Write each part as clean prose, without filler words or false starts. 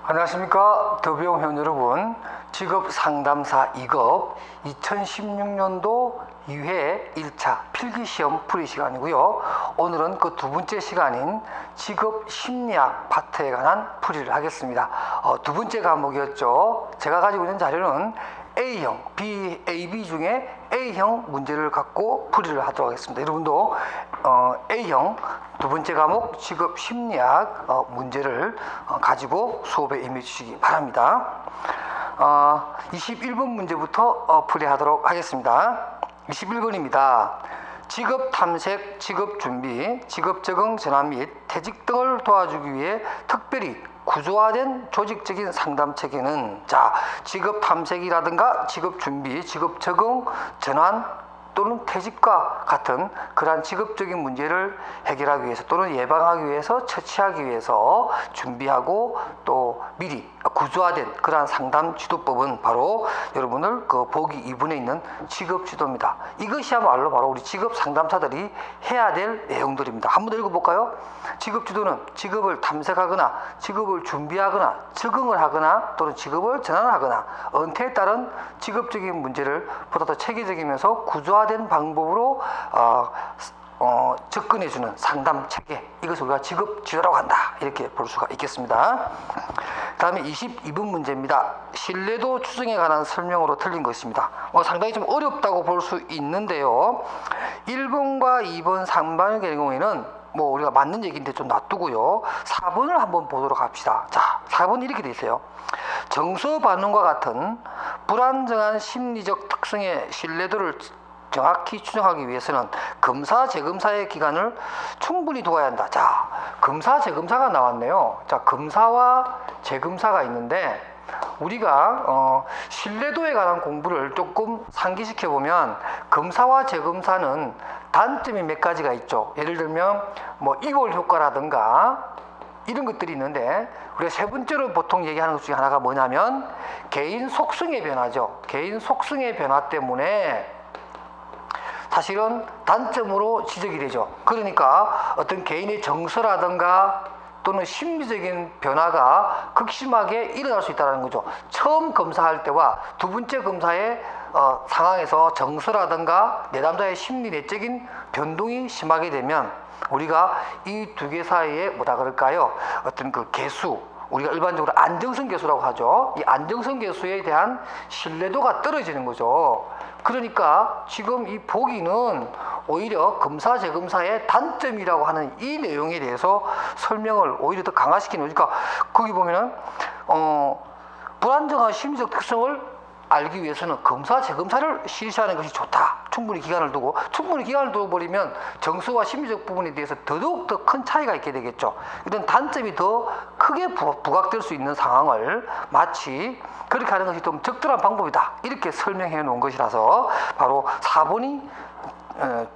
안녕하십니까. 더비용 회원 여러분, 직업상담사 2급 2016년도 2회 1차 필기시험 풀이 시간이고요. 오늘은 그 두 번째 시간인 직업심리학 파트에 관한 풀이를 하겠습니다. 두 번째 과목이었죠. 제가 가지고 있는 자료는 A형, AB 중에 A형 문제를 갖고 풀이를 하도록 하겠습니다. 여러분도 A형 두 번째 과목 직업심리학 문제를 가지고 수업에 임해 주시기 바랍니다. 21번 문제부터 풀이하도록 하겠습니다. 21번입니다. 직업 탐색, 직업 준비, 직업 적응 전환 및 퇴직 등을 도와주기 위해 특별히 구조화된 조직적인 상담 체계는 직업 탐색이라든가 직업 준비, 직업 적응 전환 또는 퇴직과 같은 그러한 직업적인 문제를 해결하기 위해서 또는 예방하기 위해서 처치하기 위해서 준비하고 또 미리 구조화된 그러한 상담 지도법은 바로 여러분들 그 보기 2번에 있는 직업 지도입니다. 이것이야말로 바로 우리 직업 상담사들이 해야 될 내용들입니다. 한번 더 읽어볼까요? 직업 지도는 직업을 탐색하거나 직업을 준비하거나 적응을 하거나 또는 직업을 전환하거나 은퇴에 따른 직업적인 문제를 보다 더 체계적이면서 구조화된 방법으로 접근해주는 상담 체계, 이것을 우리가 직업 지도라고 한다, 이렇게 볼 수가 있겠습니다. 다음에 22번 문제입니다. 신뢰도 추정에 관한 설명으로 틀린 것입니다. 상당히 좀 어렵다고 볼 수 있는데요. 1번과 2번, 3번의 경우에는 우리가 맞는 얘기인데 좀 놔두고요. 4번을 한번 보도록 합시다. 자, 4번 이렇게 돼 있어요. 정서 반응과 같은 불안정한 심리적 특성의 신뢰도를 정확히 추정하기 위해서는 검사, 재검사의 기간을 충분히 두어야 한다. 자, 검사, 재검사가 나왔네요. 자, 검사와 재검사가 있는데 우리가 신뢰도에 관한 공부를 조금 상기시켜 보면 검사와 재검사는 단점이 몇 가지가 있죠. 예를 들면 이골 효과라든가 이런 것들이 있는데 우리가 세 번째로 보통 얘기하는 것 중에 하나가 뭐냐면 개인 속성의 변화죠. 개인 속성의 변화 때문에 사실은 단점으로 지적이 되죠. 그러니까 어떤 개인의 정서라든가 또는 심리적인 변화가 극심하게 일어날 수 있다는 거죠. 처음 검사할 때와 두 번째 검사의 상황에서 정서라든가 내담자의 심리 내적인 변동이 심하게 되면 우리가 이 두 개 사이에 뭐라 그럴까요? 어떤 그 개수, 우리가 일반적으로 안정성 개수라고 하죠. 이 안정성 개수에 대한 신뢰도가 떨어지는 거죠. 그러니까 지금 이 보기는 오히려 검사, 재검사의 단점이라고 하는 이 내용에 대해서 설명을 오히려 더 강화시키는 거니까 거기 보면은 불안정한 심리적 특성을 알기 위해서는 검사, 재검사를 실시하는 것이 좋다. 충분히 기간을 두고 버리면 정서와 심리적 부분에 대해서 더더욱 더 큰 차이가 있게 되겠죠. 이런 단점이 더 크게 부각될 수 있는 상황을 마치 그렇게 하는 것이 좀 적절한 방법이다, 이렇게 설명해 놓은 것이라서 바로 4번이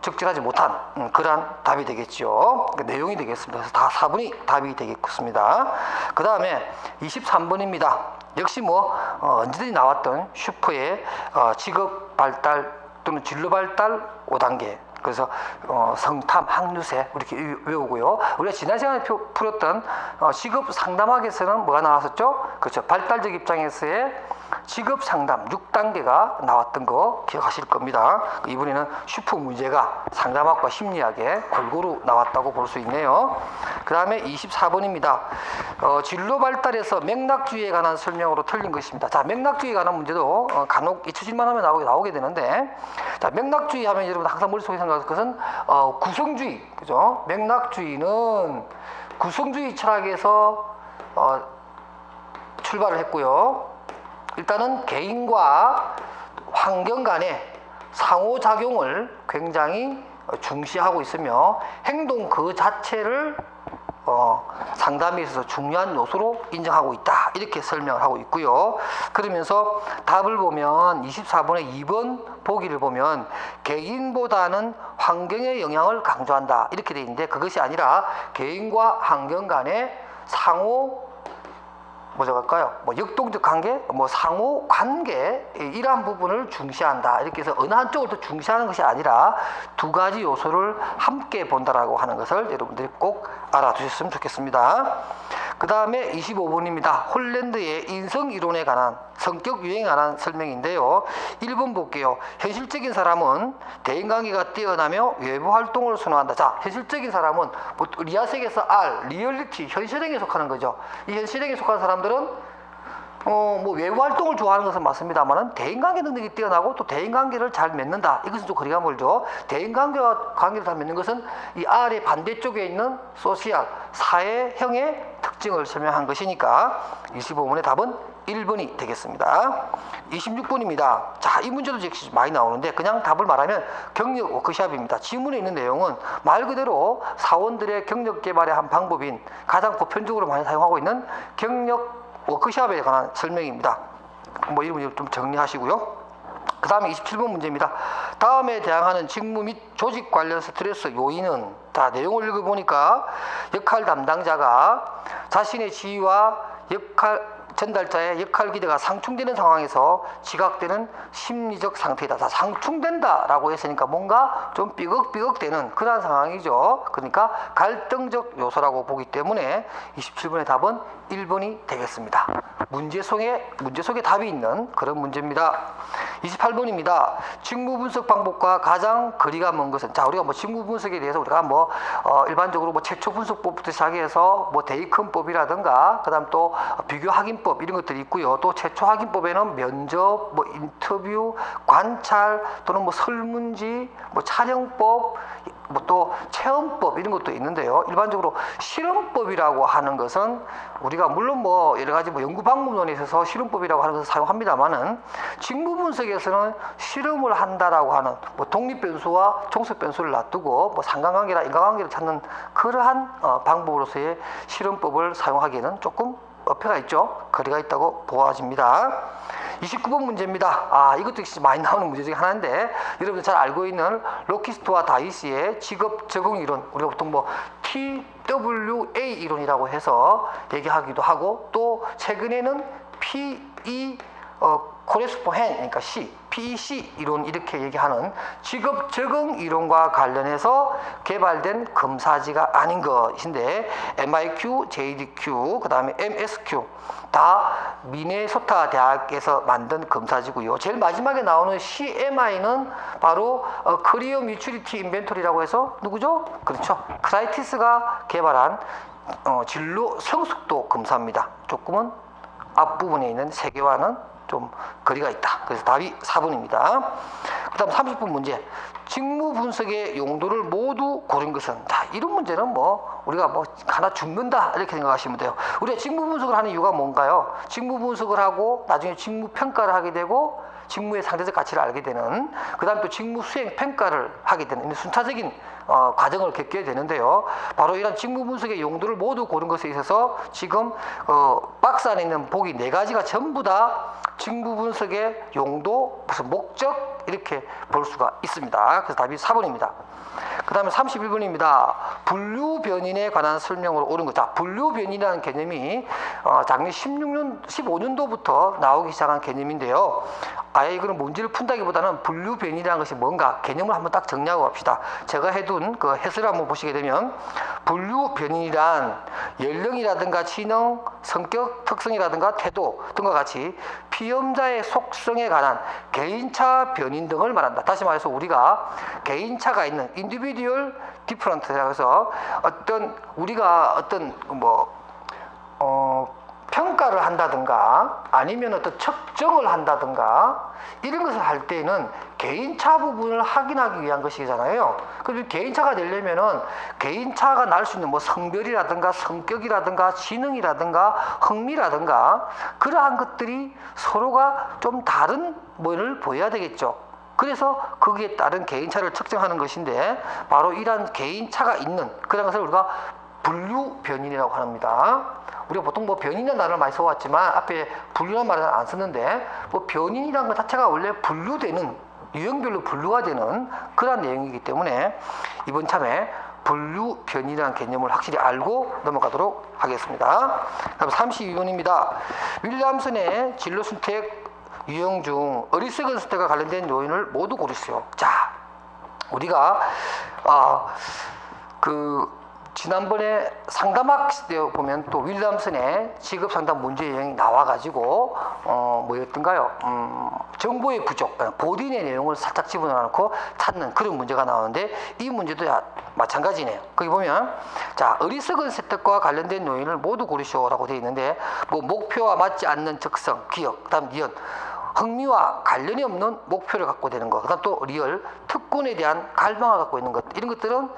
적절하지 못한 그러한 답이 되겠죠. 내용이 되겠습니다. 그래서 다 4번이 답이 되겠습니다. 그 다음에 23번입니다. 역시 언제든지 나왔던 슈퍼의 직업 발달 또는 진로 발달 5단계. 그래서 성탐, 학류세 이렇게 외우고요. 우리가 지난 시간에 풀었던 직업 상담학에서는 뭐가 나왔었죠? 그렇죠. 발달적 입장에서의 직업 상담 6단계가 나왔던 거 기억하실 겁니다. 이번에는 슈퍼 문제가 상담학과 심리학에 골고루 나왔다고 볼 수 있네요. 그 다음에 24번입니다. 진로 발달에서 맥락주의에 관한 설명으로 틀린 것입니다. 자, 맥락주의에 관한 문제도 간혹 잊혀질만 하면 나오게 되는데, 자, 맥락주의 하면 여러분 항상 머릿속에 생각하는 것은 구성주의, 그죠? 맥락주의는 구성주의 철학에서 출발을 했고요. 일단은 개인과 환경 간의 상호작용을 굉장히 중시하고 있으며 행동 그 자체를 상담에 있어서 중요한 요소로 인정하고 있다, 이렇게 설명을 하고 있고요. 그러면서 답을 보면 24번의 2번 보기를 보면 개인보다는 환경의 영향을 강조한다, 이렇게 되어 있는데 그것이 아니라 개인과 환경 간의 상호 역동적 관계, 상호 관계, 이러한 부분을 중시한다, 이렇게 해서 어느 한쪽을 더 중시하는 것이 아니라 두 가지 요소를 함께 본다라고 하는 것을 여러분들이 꼭 알아두셨으면 좋겠습니다. 그 다음에 25번입니다. 홀랜드의 인성 이론에 관한 성격 유형에 관한 설명인데요. 1번 볼게요. 현실적인 사람은 대인관계가 뛰어나며 외부 활동을 선호한다. 자, 현실적인 사람은 뭐 리아색에서 R, 리얼리티, 현실행에 속하는 거죠. 이 현실행에 속한 사람들은 뭐 외부 활동을 좋아하는 것은 맞습니다만은 대인관계 능력이 뛰어나고 또 대인관계를 잘 맺는다. 이것은 좀 거리가 멀죠. 대인관계와 관계를 잘 맺는 것은 이 R의 반대쪽에 있는 소시알, 사회형의 특징을 설명한 것이니까 25번의 답은 1번이 되겠습니다. 26번입니다. 자, 이 문제도 역시 많이 나오는데 그냥 답을 말하면 경력 워크샵입니다. 지문에 있는 내용은 말 그대로 사원들의 경력 개발의 한 방법인 가장 보편적으로 많이 사용하고 있는 경력 워크샵에 관한 설명입니다. 뭐 이 문제 좀 정리하시고요. 그 다음에 27번 문제입니다. 다음에 대항하는 직무 및 조직 관련 스트레스 요인은, 자, 내용을 읽어보니까 역할 담당자가 자신의 지위와 역할 전달자의 역할 기대가 상충되는 상황에서 지각되는 심리적 상태이다. 자, 상충된다라고 했으니까 뭔가 좀 삐걱삐걱되는 그런 상황이죠. 그러니까 갈등적 요소라고 보기 때문에 27번의 답은 1번이 되겠습니다. 문제 속에 답이 있는 그런 문제입니다. 28번입니다. 직무 분석 방법과 가장 거리가 먼 것은, 자, 우리가 뭐 직무 분석에 대해서 우리가 일반적으로 최초 분석법부터 시작해서 대입헌법이라든가 그다음 또 비교 확인법 이런 것들이 있고요. 또 최초 확인법에는 면접, 인터뷰, 관찰 또는 설문지, 촬영법, 또 체험법 이런 것도 있는데요. 일반적으로 실험법이라고 하는 것은 우리가 물론 여러 가지 연구 방법론에 있어서 실험법이라고 하는 것을 사용합니다만은 직무 분석에서는 실험을 한다라고 하는 독립 변수와 종속 변수를 놔두고 상관관계나 인과관계를 찾는 그러한 방법으로서의 실험법을 사용하기에는 조금 어폐가 있죠. 거리가 있다고 보아집니다. 29번 문제입니다. 이것도 역시 많이 나오는 문제 중에 하나인데 여러분들 잘 알고 있는 로키스트와 다이시의 직업 적응 이론, 우리가 보통 TWA 이론이라고 해서 얘기하기도 하고, 또 최근에는 PE 코레스포헨, 그러니까 PEC 이론 이렇게 얘기하는 직업 적응 이론과 관련해서 개발된 검사지가 아닌 것인데 MIQ, JDQ, 그 다음에 MSQ 다 미네소타 대학에서 만든 검사지고요. 제일 마지막에 나오는 CMI는 바로 커리어 뮤추리티 인벤토리라고 해서 누구죠? 그렇죠. 크라이티스가 개발한 진로 성숙도 검사입니다. 조금은 앞부분에 있는 세 개와는 좀 거리가 있다. 그래서 답이 4번입니다. 그 다음 30번 문제. 직무 분석의 용도를 모두 고른 것은, 자, 이런 문제는 우리가 하나 죽는다 이렇게 생각하시면 돼요. 우리가 직무 분석을 하는 이유가 뭔가요? 직무 분석을 하고 나중에 직무 평가를 하게 되고 직무의 상대적 가치를 알게 되는, 그 다음 또 직무 수행 평가를 하게 되는 순차적인 과정을 겪게 되는데요. 바로 이런 직무 분석의 용도를 모두 고른 것에 있어서 지금 박스 안에 있는 보기 4가지가 전부 다 직무 분석의 용도, 무슨 목적 이렇게 볼 수가 있습니다. 그래서 답이 4번입니다. 그 다음에 31번입니다. 분류 변인에 관한 설명으로 옳은 것. 자, 분류 변인이라는 개념이 작년 15년도부터 나오기 시작한 개념인데요. 아예 이거는 문제를 푼다기보다는 분류 변인이라는 것이 뭔가 개념을 한번 딱 정리하고 갑시다. 제가 해둔 그 해설을 한번 보시게 되면 분류 변인이란 연령이라든가 지능, 성격 특성이라든가 태도 등과 같이 피험자의 속성에 관한 개인차 변인 등을 말한다. 다시 말해서 우리가 개인차가 있는 individual difference라고 해서 우리가 평가를 한다든가 아니면 어떤 측정을 한다든가 이런 것을 할 때는 개인차 부분을 확인하기 위한 것이잖아요. 그래서 개인차가 되려면은 개인차가 날 수 있는 성별이라든가 성격이라든가 지능이라든가 흥미라든가 그러한 것들이 서로가 좀 다른 면을 보여야 되겠죠. 그래서 거기에 따른 개인차를 측정하는 것인데 바로 이러한 개인차가 있는 그런 것을 우리가 분류 변인이라고 합니다. 우리가 보통 변인이라는 단어를 많이 써왔지만 앞에 분류라는 말은 안 쓰는데 변인이라는 것 자체가 원래 분류되는, 유형별로 분류가 되는 그런 내용이기 때문에 이번 참에 분류 변인이라는 개념을 확실히 알고 넘어가도록 하겠습니다. 다음 32번입니다. 윌리엄슨의 진로 선택 유형 중 어리석은 선택과 관련된 요인을 모두 고르세요. 자, 우리가 지난번에 상담학 시대 보면 또 윌리엄슨의 직업 상담 문제 유형이 나와가지고 뭐였던가요? 정보의 부족, 보딘의 내용을 살짝 집어넣고 찾는 그런 문제가 나오는데 이 문제도 마찬가지네요. 거기 보면 자, 어리석은 세탁과 관련된 요인을 모두 고르시오라고 되어 있는데 뭐 목표와 맞지 않는 적성, 기억, 그다음 니은 흥미와 관련이 없는 목표를 갖고 되는 것, 그다음 또 리얼, 특권에 대한 갈망을 갖고 있는 것, 이런 것들은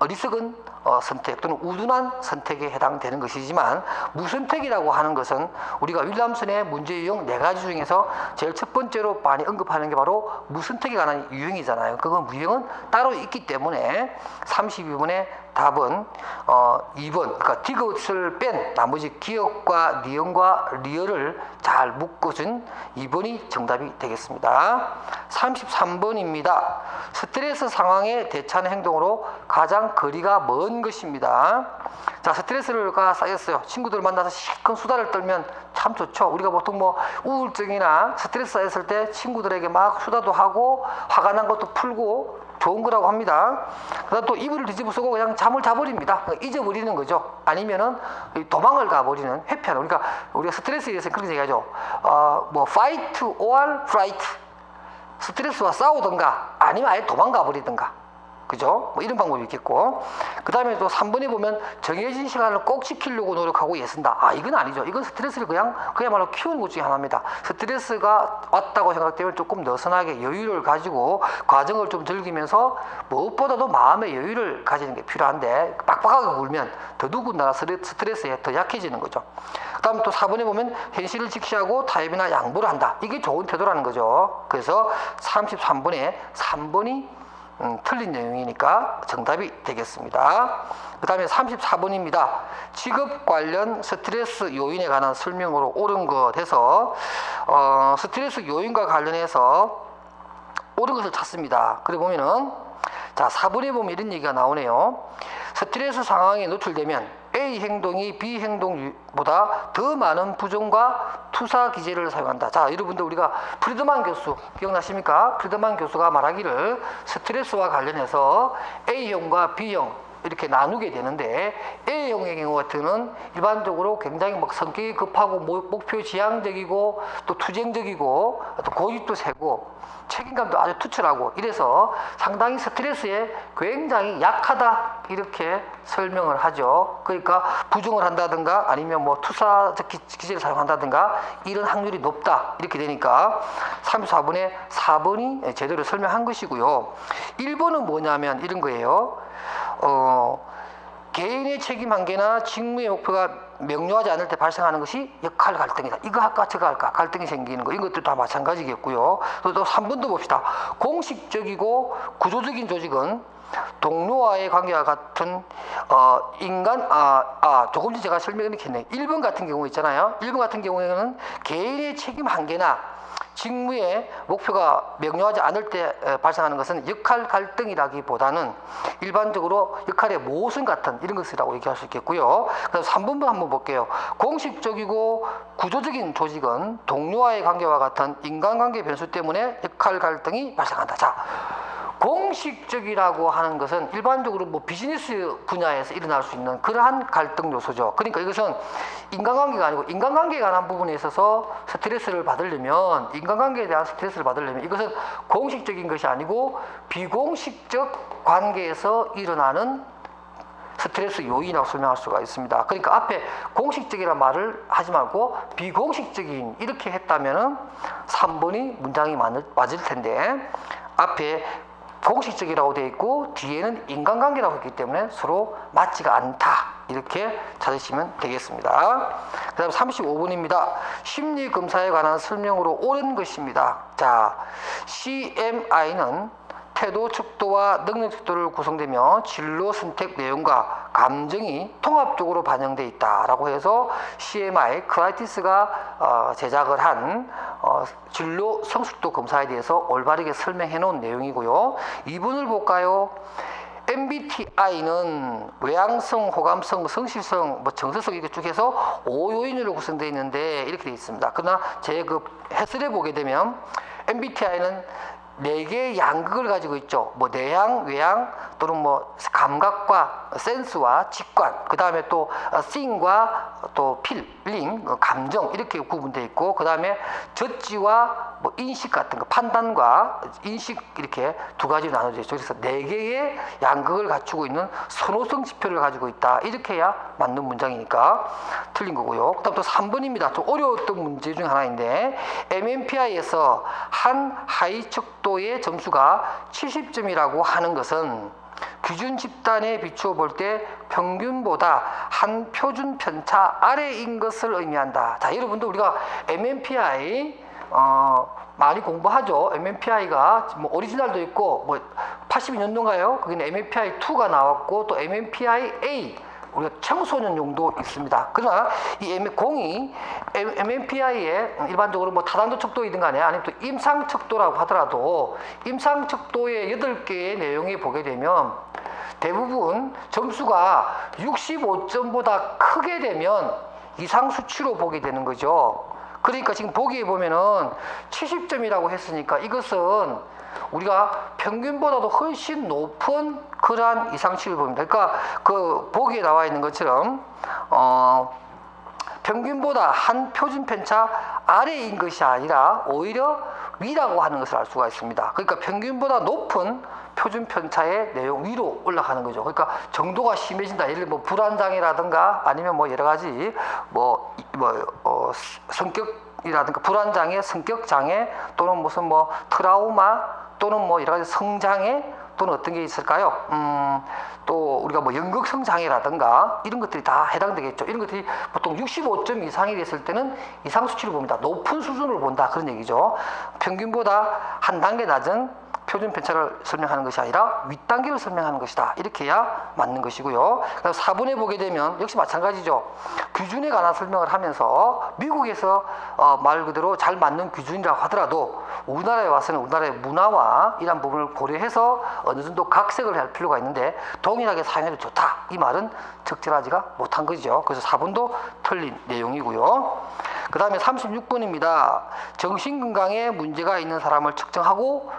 어리석은 선택 또는 우둔한 선택에 해당되는 것이지만 무선택이라고 하는 것은 우리가 윌리엄슨의 문제 유형 4가지 중에서 제일 첫 번째로 많이 언급하는 게 바로 무선택에 관한 유형이잖아요. 그건 유형은 따로 있기 때문에 32번의 답은 2번, 그러니까 디귿을 뺀 나머지 기억과 니은과 리얼을 잘 묶어준 2번이 정답이 되겠습니다. 33번입니다. 스트레스 상황에 대처하는 행동으로 가장 거리가 먼 것입니다. 자, 스트레스가 쌓였어요. 친구들 만나서 실컷 수다를 떨면 참 좋죠. 우리가 보통 뭐 우울증이나 스트레스 쌓였을 때 친구들에게 막 수다도 하고 화가 난 것도 풀고 좋은 거라고 합니다. 그다음 또 이불을 뒤집어 쓰고 그냥 잠을 자버립니다. 잊어버리는 거죠. 아니면은 도망을 가버리는 회피하는. 우리가 스트레스에 대해서 그렇게 얘기하죠. 뭐 fight or flight. 스트레스와 싸우든가 아니면 아예 도망가 버리든가. 그죠? 뭐 이런 방법이 있겠고. 그 다음에 또 3번에 보면 정해진 시간을 꼭 지키려고 노력하고 애쓴다. 이건 아니죠. 이건 스트레스를 그야말로 키우는 것 중에 하나입니다. 스트레스가 왔다고 생각되면 조금 느슨하게 여유를 가지고 과정을 좀 즐기면서 무엇보다도 마음의 여유를 가지는 게 필요한데 빡빡하게 굴면 더더군다나 스트레스에 더 약해지는 거죠. 그 다음에 또 4번에 보면 현실을 직시하고 타협이나 양보를 한다. 이게 좋은 태도라는 거죠. 그래서 33번에 3번이 틀린 내용이니까 정답이 되겠습니다. 그 다음에 34번입니다. 직업 관련 스트레스 요인에 관한 설명으로 옳은 것 해서 스트레스 요인과 관련해서 옳은 것을 찾습니다. 그래 보면은 자, 4번에 보면 이런 얘기가 나오네요. 스트레스 상황에 노출되면 A 행동이 B 행동보다 더 많은 부정과 투사 기제를 사용한다. 자, 여러분들 우리가 프리드만 교수 기억나십니까? 프리드만 교수가 말하기를 스트레스와 관련해서 A형과 B형 이렇게 나누게 되는데 A형의 경우 같은 일반적으로 굉장히 막 성격이 급하고 목표 지향적이고 또 투쟁적이고 또 고집도 세고 책임감도 아주 투철하고 이래서 상당히 스트레스에 굉장히 약하다 이렇게 설명을 하죠. 그러니까 부정을 한다든가 아니면 뭐 투사적 기제를 사용한다든가 이런 확률이 높다 이렇게 되니까 34번에 4번이 제대로 설명한 것이고요. 1번은 뭐냐면 이런 거예요. 개인의 책임 한계나 직무의 목표가 명료하지 않을 때 발생하는 것이 역할 갈등이다. 이거 할까 저거 할까 갈등이 생기는 거 이것도 다 마찬가지겠고요. 또 3번도 봅시다. 공식적이고 구조적인 조직은 동료와의 관계와 같은 조금 전에 제가 설명했겠네요. 1번 같은 경우 있잖아요. 1번 같은 경우에는 개인의 책임 한계나 직무의 목표가 명료하지 않을 때 발생하는 것은 역할 갈등이라기보다는 일반적으로 역할의 모순 같은 이런 것이라고 얘기할 수 있겠고요. 그래서 3번부 한번 볼게요. 공식적이고 구조적인 조직은 동료와의 관계와 같은 인간관계 변수 때문에 역할 갈등이 발생한다. 자, 공식적이라고 하는 것은 일반적으로 뭐 비즈니스 분야에서 일어날 수 있는 그러한 갈등 요소죠. 그러니까 이것은 인간관계가 아니고 인간관계에 관한 부분에 있어서 스트레스를 받으려면 인간관계에 대한 스트레스를 받으려면 이것은 공식적인 것이 아니고 비공식적 관계에서 일어나는 스트레스 요인이라고 설명할 수가 있습니다. 그러니까 앞에 공식적이라는 말을 하지 말고 비공식적인 이렇게 했다면은 3번이 문장이 맞을 텐데 앞에 공식적이라고 되어 있고 뒤에는 인간관계라고 했기 때문에 서로 맞지가 않다 이렇게 찾으시면 되겠습니다. 그 다음 35번입니다. 심리검사에 관한 설명으로 옳은 것입니다. 자, CMI는 태도, 척도와 능력 척도를 구성되며 진로 선택 내용과 감정이 통합적으로 반영되어 있다라고 해서 CMI 크라이티스가 제작을 한 진로 성숙도 검사에 대해서 올바르게 설명해 놓은 내용이고요. 2번을 볼까요? MBTI는 외향성, 호감성, 성실성, 정서성 이렇게 쭉 해서 5요인으로 구성되어 있는데 이렇게 되어 있습니다. 그러나 제 해설해 보게 되면 MBTI는 4개의 양극을 가지고 있죠. 뭐 내향, 외향, 또는 뭐 감각과 센스와 직관, 그 다음에 또 seeing과 또 feeling, 감정 이렇게 구분되어 있고, 그 다음에 젖지와 뭐 인식 같은 거, 판단과 인식 이렇게 두 가지로 나눠져 있죠. 그래서 네 개의 양극을 갖추고 있는 선호성 지표를 가지고 있다. 이렇게 해야 맞는 문장이니까 틀린 거고요. 그 다음 또 3번입니다. 좀 어려웠던 문제 중 하나인데, MMPI에서 한 하위 척도의 점수가 70점이라고 하는 것은 기준 집단에 비추어 볼 때 평균보다 한 표준 편차 아래인 것을 의미한다. 자, 여러분들 우리가 MMPI 많이 공부하죠. MMPI가 뭐 오리지널도 있고, 뭐 82년도인가요? 거기는 MMPI2가 나왔고, 또 MMPI-A, 우리가 청소년용도 있습니다. 그러나 이 MMPI에 일반적으로 뭐 다단도 척도이든 간에 아니면 또 임상 척도라고 하더라도, 임상 척도의 8개의 내용이 보게 되면 대부분 점수가 65점보다 크게 되면 이상 수치로 보게 되는 거죠. 그러니까 지금 보기에 보면은 70점이라고 했으니까 이것은 우리가 평균보다도 훨씬 높은 그러한 이상치를 봅니다. 그러니까 그 보기에 나와 있는 것처럼 평균보다 한 표준 편차 아래인 것이 아니라 오히려 위라고 하는 것을 알 수가 있습니다. 그러니까 평균보다 높은 표준 편차의 내용 위로 올라가는 거죠. 그러니까 정도가 심해진다. 예를 들어 뭐 불안장애라든가 아니면 뭐 여러 가지 성격이라든가 불안장애, 성격장애 또는 무슨 뭐 트라우마 또는 뭐 여러 가지 성장애 또는 어떤 게 있을까요? 또 우리가 뭐 연극성 장애라든가 이런 것들이 다 해당되겠죠. 이런 것들이 보통 65점 이상이 됐을 때는 이상 수치를 봅니다. 높은 수준을 본다. 그런 얘기죠. 평균보다 한 단계 낮은 표준 편차를 설명하는 것이 아니라 윗단계를 설명하는 것이다. 이렇게 해야 맞는 것이고요. 그다음 4번에 보게 되면 역시 마찬가지죠. 기준에 관한 설명을 하면서 미국에서 말 그대로 잘 맞는 기준이라고 하더라도 우리나라에 와서는 우리나라의 문화와 이런 부분을 고려해서 어느 정도 각색을 할 필요가 있는데 동일하게 사용해도 좋다. 이 말은 적절하지가 못한 거죠. 그래서 4번도 틀린 내용이고요. 그 다음에 36번입니다. 정신건강에 문제가 있는 사람을 측정하고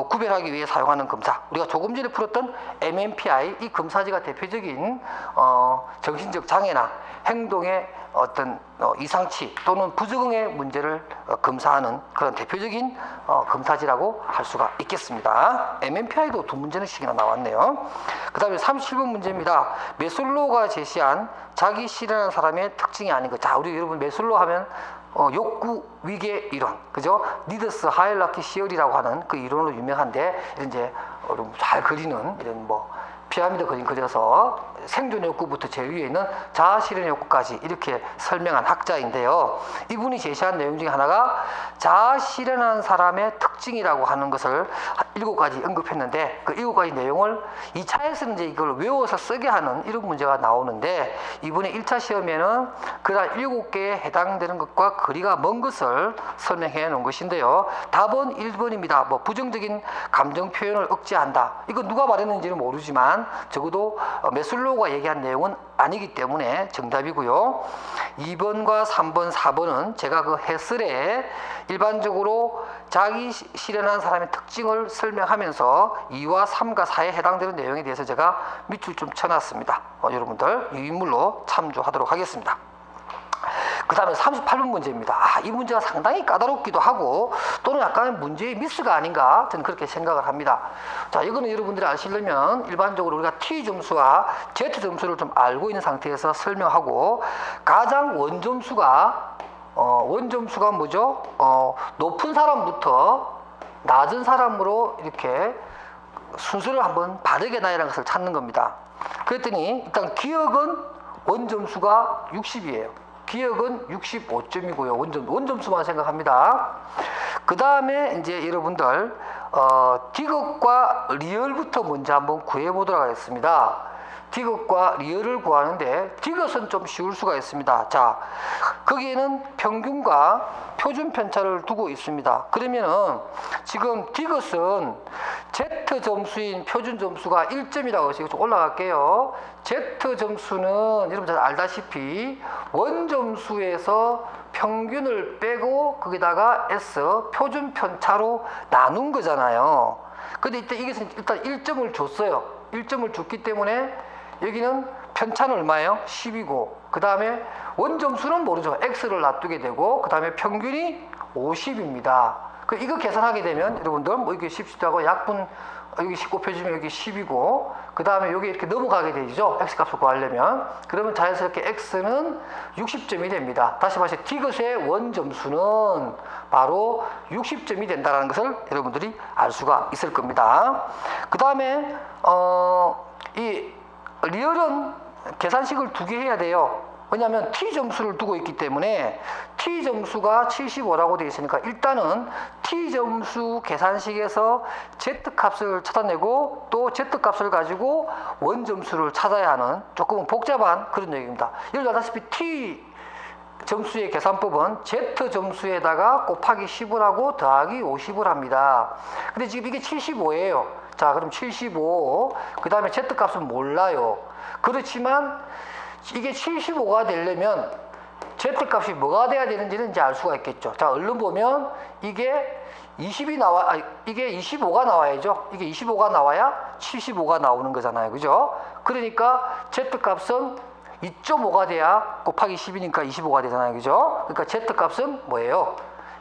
구별하기 위해 사용하는 검사. 우리가 조금 전에 풀었던 MMPI, 이 검사지가 대표적인 정신적 장애나 행동의 어떤 이상치 또는 부적응의 문제를 검사하는 그런 대표적인 검사지라고 할 수가 있겠습니다. MMPI도 두 문제씩이나 나왔네요. 그 다음에 37번 문제입니다. 메슬로우가 제시한 자기 실현한 사람의 특징이 아닌 것. 자, 우리 여러분 메슬로우 하면 욕구 위계 이론, 그죠? 니드스 하이라키 시어리라고 하는 그 이론으로 유명한데, 이제 여러분 잘 그리는 이런 뭐 피라미드 그림 그려서 생존 욕구부터 제일 위에 있는 자아 실현 욕구까지 이렇게 설명한 학자인데요. 이분이 제시한 내용 중에 하나가 자아 실현한 사람의 특징이라고 하는 것을 7가지 언급했는데, 그 7가지 내용을 2차에서는 이제 이걸 외워서 쓰게 하는 이런 문제가 나오는데, 이번에 1차 시험에는 그러한 7개에 해당되는 것과 거리가 먼 것을 설명해 놓은 것인데요. 답은 1번입니다. 뭐 부정적인 감정 표현을 억제한다. 이거 누가 말했는지는 모르지만 적어도 메슬로우가 얘기한 내용은 아니기 때문에 정답이고요. 2번과 3번, 4번은 제가 그 해설에 일반적으로 자기 실현한 사람의 특징을 설명하면서 2와 3과 4에 해당되는 내용에 대해서 제가 밑줄 좀 쳐놨습니다. 여러분들 유인물로 참조하도록 하겠습니다. 그 다음에 38번 문제입니다. 이 문제가 상당히 까다롭기도 하고 또는 약간 문제의 미스가 아닌가 저는 그렇게 생각을 합니다. 자, 이거는 여러분들이 아시려면 일반적으로 우리가 T 점수와 Z 점수를 좀 알고 있는 상태에서 설명하고, 가장 원점수가 뭐죠? 높은 사람부터 낮은 사람으로 이렇게 순서를 한번 바르게 나열한 것을 찾는 겁니다. 그랬더니 일단 기억은 원점수가 60이에요. 기억은 65점이고요. 원점수만 생각합니다. 그 다음에 이제 여러분들 디귿과 리얼부터 먼저 한번 구해보도록 하겠습니다. 디귿과 리얼을 구하는데 디귿은 좀 쉬울 수가 있습니다. 자, 거기에는 평균과 표준 편차를 두고 있습니다. 그러면은 지금 디귿은 Z 점수인 표준 점수가 1점이라고 해서 좀 올라갈게요. Z 점수는 여러분 잘 알다시피 원점수에서 평균을 빼고 거기다가 S 표준 편차로 나눈 거잖아요. 근데 이때 이것은 일단 1점을 줬어요. 1점을 줬기 때문에 여기는 편차는 얼마예요? 10이고 그 다음에 원점수는 모르죠. x를 놔두게 되고 그 다음에 평균이 50입니다. 이거 계산하게 되면 여러분들 뭐 이게 10수하고 약분 여기 19 펴주면 여기 10이고 그 다음에 여기 이렇게 넘어가게 되죠. x값을 구하려면. 그러면 자연스럽게 x는 60점이 됩니다. 다시 말해서 디귿의 원점수는 바로 60점이 된다는 것을 여러분들이 알 수가 있을 겁니다. 그 다음에 이 리얼은 계산식을 두 개 해야 돼요. 왜냐하면 t 점수를 두고 있기 때문에 t 점수가 75라고 되어 있으니까 일단은 t 점수 계산식에서 z 값을 찾아내고 또 z 값을 가지고 원 점수를 찾아야 하는 조금은 복잡한 그런 얘기입니다. 여기 알다시피 t 점수의 계산법은 z 점수에다가 곱하기 10을 하고 더하기 50을 합니다. 근데 지금 이게 75예요. 자, 그럼 75. 그 다음에 z 값은 몰라요. 그렇지만 이게 75가 되려면 z 값이 뭐가 돼야 되는지는 이제 알 수가 있겠죠. 자, 얼른 보면 이게 20이 이게 25가 나와야죠. 이게 25가 나와야 75가 나오는 거잖아요. 그죠? 그러니까 z 값은 2.5가 돼야 곱하기 10이니까 25가 되잖아요. 그죠? 그러니까 z 값은 뭐예요?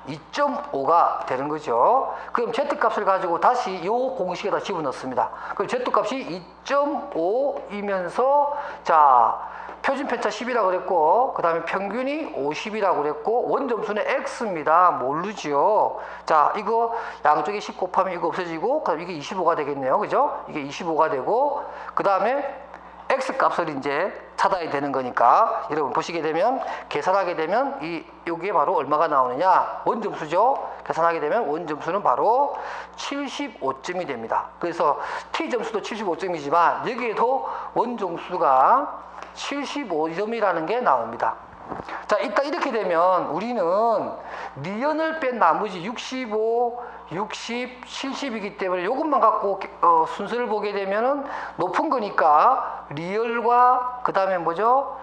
2.5가 되는 거죠. 그럼 z-값을 가지고 다시 이 공식에다 집어넣습니다. 그럼 z-값이 2.5이면서 자 표준 편차 10이라고 그랬고 그 다음에 평균이 50이라고 그랬고 원점수는 x입니다. 모르죠. 자 이거 양쪽에 10 곱하면 이거 없어지고 그 다음에 이게 25가 되겠네요. 그죠? 이게 25가 되고 그 다음에 x값을 이제 찾아야 되는 거니까 여러분 보시게 되면 계산하게 되면 여기에 바로 얼마가 나오느냐 원점수죠. 계산하게 되면 원점수는 바로 75점이 됩니다. 그래서 t점수도 75점이지만 여기에도 원점수가 75점이라는 게 나옵니다. 자, 일단 이렇게 되면 우리는 니은을 뺀 나머지 65, 60, 70이기 때문에 이것만 갖고 순서를 보게 되면은 높은 거니까 리얼과 그 다음에 뭐죠?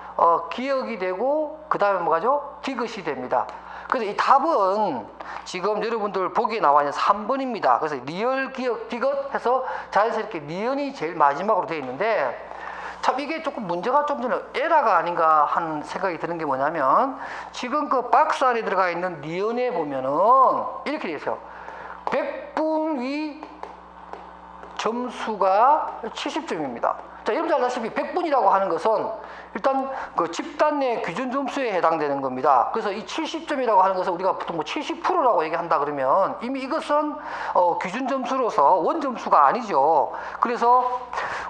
기억이 되고 그 다음에 뭐가죠? 디귿이 됩니다. 그래서 이 답은 지금 여러분들 보기에 나와 있는 3번입니다. 그래서 리얼, 기억, 디귿 해서 자연스럽게 니은이 제일 마지막으로 되어 있는데 참 이게 조금 문제가 좀 전에 에러가 아닌가 하는 생각이 드는 게 뭐냐면 지금 그 박스 안에 들어가 있는 니은에 보면은 이렇게 되어 있어요. 100분 위 점수가 70점입니다. 자, 여러분들 알다시피 100분이라고 하는 것은 일단 그 집단 내 기준 점수에 해당되는 겁니다. 그래서 이 70점이라고 하는 것은 우리가 보통 뭐 70%라고 얘기한다 그러면 이미 이것은 기준 점수로서 원 점수가 아니죠. 그래서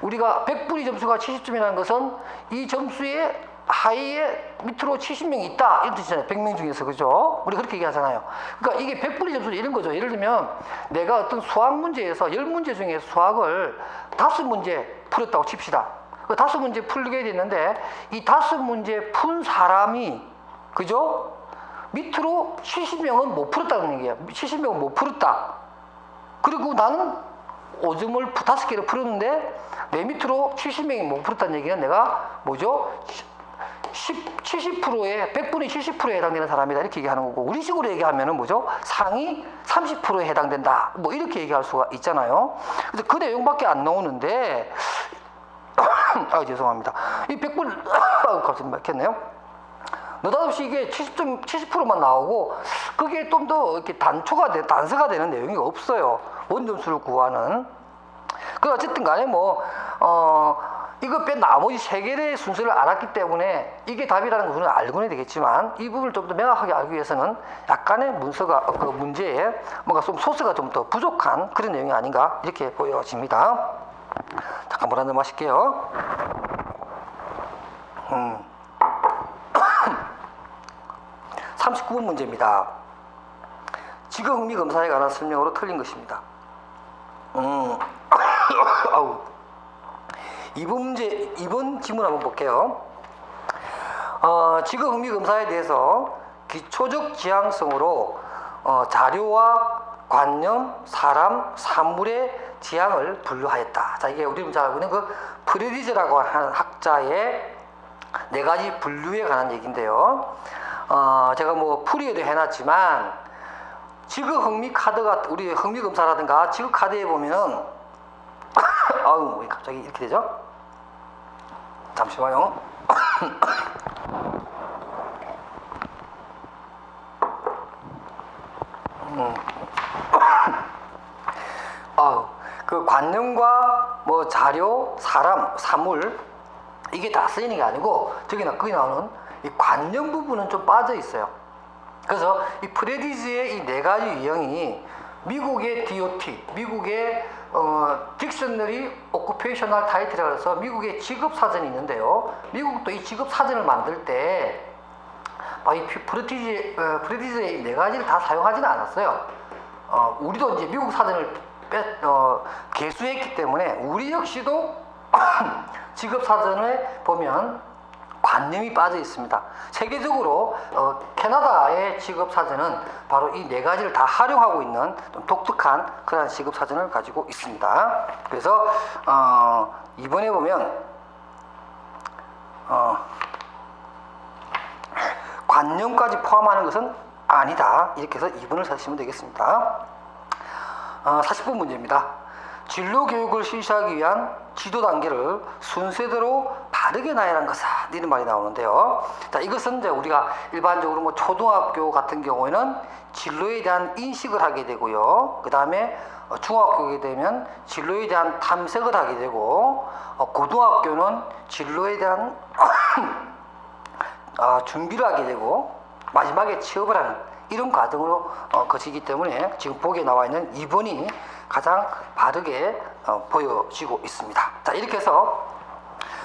우리가 100분위 점수가 70점이라는 것은 이 점수의 하위에 밑으로 70명이 있다 이런 뜻이잖아요. 100명 중에서. 그죠? 우리 그렇게 얘기하잖아요. 그러니까 이게 100분위 점수는 이런 거죠. 예를 들면 내가 어떤 수학 문제에서 10문제 중에 수학을 5문제 풀었다고 칩시다. 그 5문제 풀게 됐는데 이 5문제 푼 사람이 그죠? 밑으로 70명은 못 풀었다는 얘기예요. 70명은 못 풀었다. 그리고 나는 5점을 5개를 풀었는데 내 밑으로 70명이 못 풀었다는 얘기는 내가 뭐죠? 70%에 100분의 70%에 해당되는 사람이다 이렇게 얘기하는 거고 우리식으로 얘기하면은 뭐죠? 상위 30%에 해당된다 뭐 이렇게 얘기할 수가 있잖아요. 그래서 그 내용밖에 안 나오는데 아 죄송합니다. 이 100분 갑자기 막혔네요. 느닷없이 이게 70%만 나오고 그게 좀 더 이렇게 단서가 되는 내용이 없어요. 원점수를 구하는. 그 어쨌든 간에 이거 뺀 나머지 3개의 순서를 알았기 때문에 이게 답이라는 것은 알고는 되겠지만 이 부분을 좀 더 명확하게 알기 위해서는 약간의 그 문제에 뭔가 좀 소스가 좀 더 부족한 그런 내용이 아닌가 이렇게 보여집니다. 잠깐 물 한 잔 마실게요. 39번 문제입니다. 지구 흥미 검사에 관한 설명으로 틀린 것입니다. 아우. 2번 지문 한번 볼게요. 지구 흥미 검사에 대해서 기초적 지향성으로 자료와 관념, 사람, 사물의 지향을 분류하였다. 자, 이게 우리 잘 알고 있는 그 프레디즈라고 하는 학자의 4가지 분류에 관한 얘기인데요. 제가 뭐 풀이에도 해놨지만 지구 흥미 카드가 우리 흥미 검사라든가 지구 카드에 보면은 아유, 왜 갑자기 이렇게 되죠? 잠시만요. 그 관념과 뭐 자료, 사람, 사물 이게 다 쓰이는 게 아니고 거기 나오는 이 관념 부분은 좀 빠져 있어요. 그래서 이 프레디즈의 이 네 가지 유형이 미국의 DOT, 미국의 딕셔너리 오쿠페이셔널 타이틀이라고 해서 미국의 직업 사전이 있는데요. 미국도 이 직업 사전을 만들 때 이 프레디즈의 이 네 가지를 다 사용하지는 않았어요. 우리도 이제 미국 사전을 개수했기 때문에 우리 역시도 직업 사전에 보면 관념이 빠져 있습니다. 세계적으로 캐나다의 직업 사전은 바로 이 네 가지를 다 활용하고 있는 좀 독특한 그런 직업 사전을 가지고 있습니다. 그래서 이번에 보면 관념까지 포함하는 것은 아니다. 이렇게 해서 2번을 찾으시면 되겠습니다. 40번 문제입니다. 진로 교육을 실시하기 위한 지도 단계를 순서대로 바르게 나열한 것은 이런 말이 나오는데요. 자, 이것은 이제 우리가 일반적으로 뭐 초등학교 같은 경우에는 진로에 대한 인식을 하게 되고요. 그 다음에 중학교에 되면 진로에 대한 탐색을 하게 되고, 고등학교는 진로에 대한 준비를 하게 되고, 마지막에 취업을 하는 이런 과정으로 거치기 때문에 지금 보기에 나와 있는 2번이 가장 바르게 보여지고 있습니다. 자, 이렇게 해서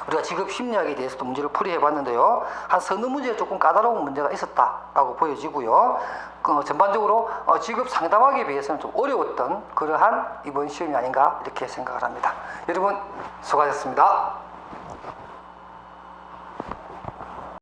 우리가 직업 심리학에 대해서도 문제를 풀이해 봤는데요. 한 서너 문제에 조금 까다로운 문제가 있었다라고 보여지고요. 전반적으로 직업 상담하기에 비해서는 좀 어려웠던 그러한 이번 시험이 아닌가 이렇게 생각을 합니다. 여러분 수고하셨습니다.